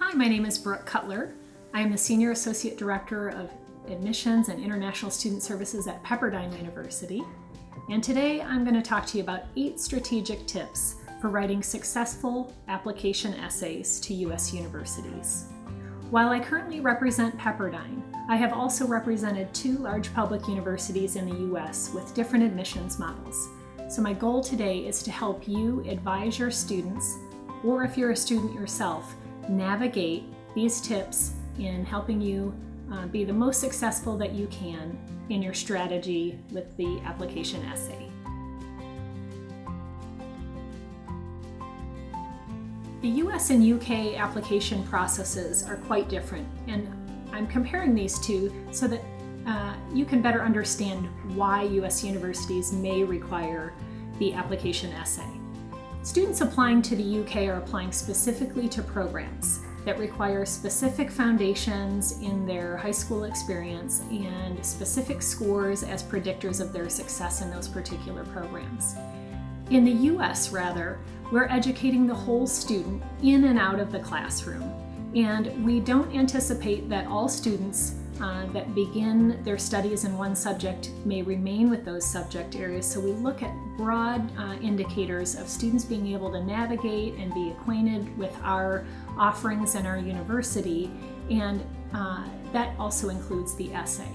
Hi, my name is Brooke Cutler. I am the Senior Associate Director of Admissions and International Student Services at Pepperdine University. And today I'm going to talk to you about 8 strategic tips for writing successful application essays to U.S. universities. While I currently represent Pepperdine, I have also represented 2 large public universities in the U.S. with different admissions models. So my goal today is to help you advise your students, or if you're a student yourself, navigate these tips in helping you be the most successful that you can in your strategy with the application essay. The US and UK application processes are quite different, and I'm comparing these two so that you can better understand why US universities may require the application essay. Students applying to the UK are applying specifically to programs that require specific foundations in their high school experience and specific scores as predictors of their success in those particular programs. In the US, rather, we're educating the whole student in and out of the classroom, and we don't anticipate that all students that begin their studies in one subject may remain with those subject areas. So we look at broad indicators of students being able to navigate and be acquainted with our offerings in our university, and that also includes the essay.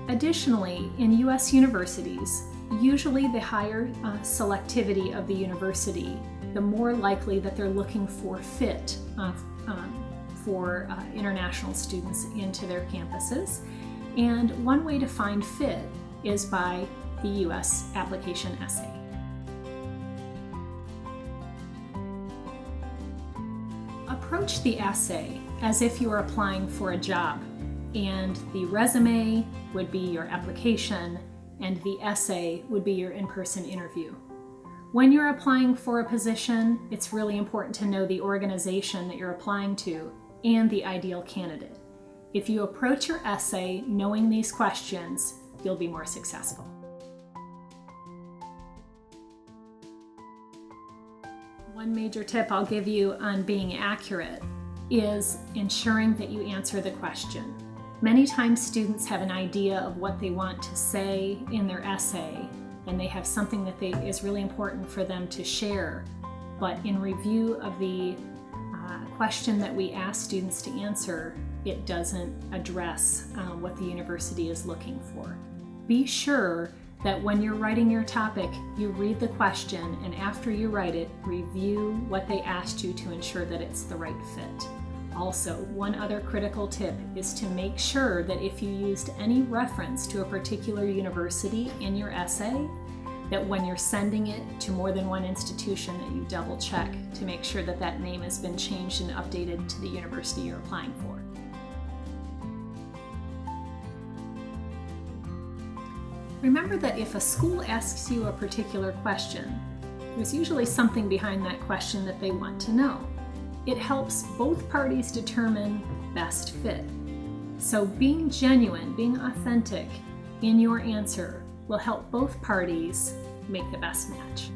Additionally, in U.S. universities, usually the higher selectivity of the university, the more likely that they're looking for fit for international students into their campuses. And one way to find fit is by the U.S. application essay. Approach the essay as if you are applying for a job, and the resume would be your application, and the essay would be your in-person interview. When you're applying for a position, it's really important to know the organization that you're applying to and the ideal candidate. If you approach your essay knowing these questions, you'll be more successful. One major tip I'll give you on being accurate is ensuring that you answer the question. Many times students have an idea of what they want to say in their essay, and they have something that is really important for them to share. But in review of the question that we ask students to answer, it doesn't address what the university is looking for. Be sure that when you're writing your topic, you read the question, and after you write it, review what they asked you to ensure that it's the right fit. Also, one other critical tip is to make sure that if you used any reference to a particular university in your essay, that when you're sending it to more than one institution, that you double check to make sure that that name has been changed and updated to the university you're applying for. Remember that if a school asks you a particular question, there's usually something behind that question that they want to know. It helps both parties determine best fit. So being genuine, being authentic in your answer will help both parties make the best match.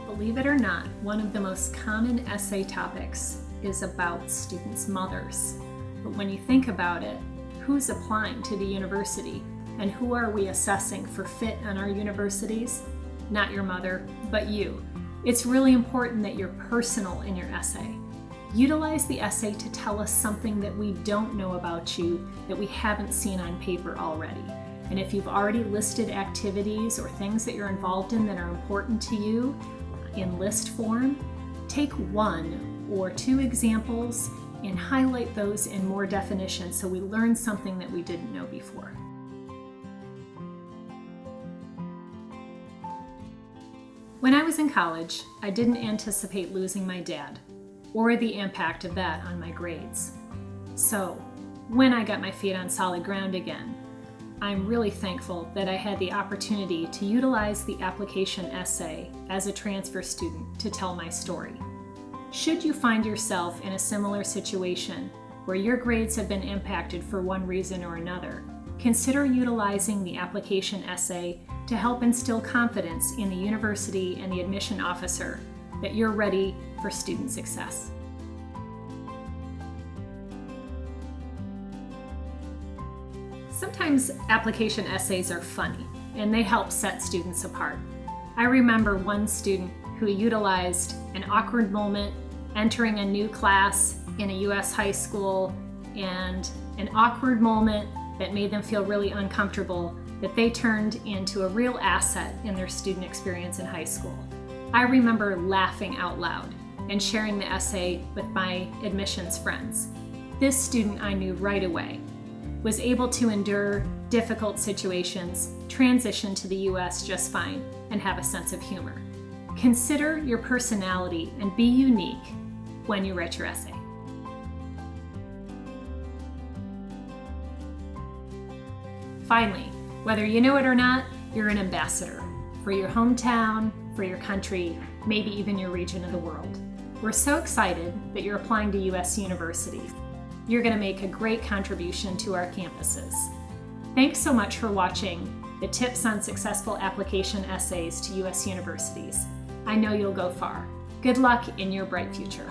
Believe it or not, one of the most common essay topics is about students' mothers. But when you think about it, who's applying to the university and who are we assessing for fit on our universities? Not your mother, but you. It's really important that you're personal in your essay. Utilize the essay to tell us something that we don't know about you that we haven't seen on paper already. And if you've already listed activities or things that you're involved in that are important to you in list form, take 1 or 2 examples and highlight those in more definition so we learn something that we didn't know before. When I was in college, I didn't anticipate losing my dad or the impact of that on my grades. So, when I got my feet on solid ground again, I'm really thankful that I had the opportunity to utilize the application essay as a transfer student to tell my story. Should you find yourself in a similar situation where your grades have been impacted for one reason or another, consider utilizing the application essay to help instill confidence in the university and the admission officer that you're ready for student success. Sometimes application essays are funny, and they help set students apart. I remember one student who utilized an awkward moment entering a new class in a U.S. high school and an awkward moment that made them feel really uncomfortable that they turned into a real asset in their student experience in high school. I remember laughing out loud and sharing the essay with my admissions friends. This student I knew right away was able to endure difficult situations, transition to the U.S. just fine, and have a sense of humor. Consider your personality and be unique when you write your essay. Finally, whether you know it or not, you're an ambassador for your hometown, for your country, maybe even your region of the world. We're so excited that you're applying to U.S. universities. You're going to make a great contribution to our campuses. Thanks so much for watching the Tips on Successful Application Essays to U.S. Universities. I know you'll go far. Good luck in your bright future.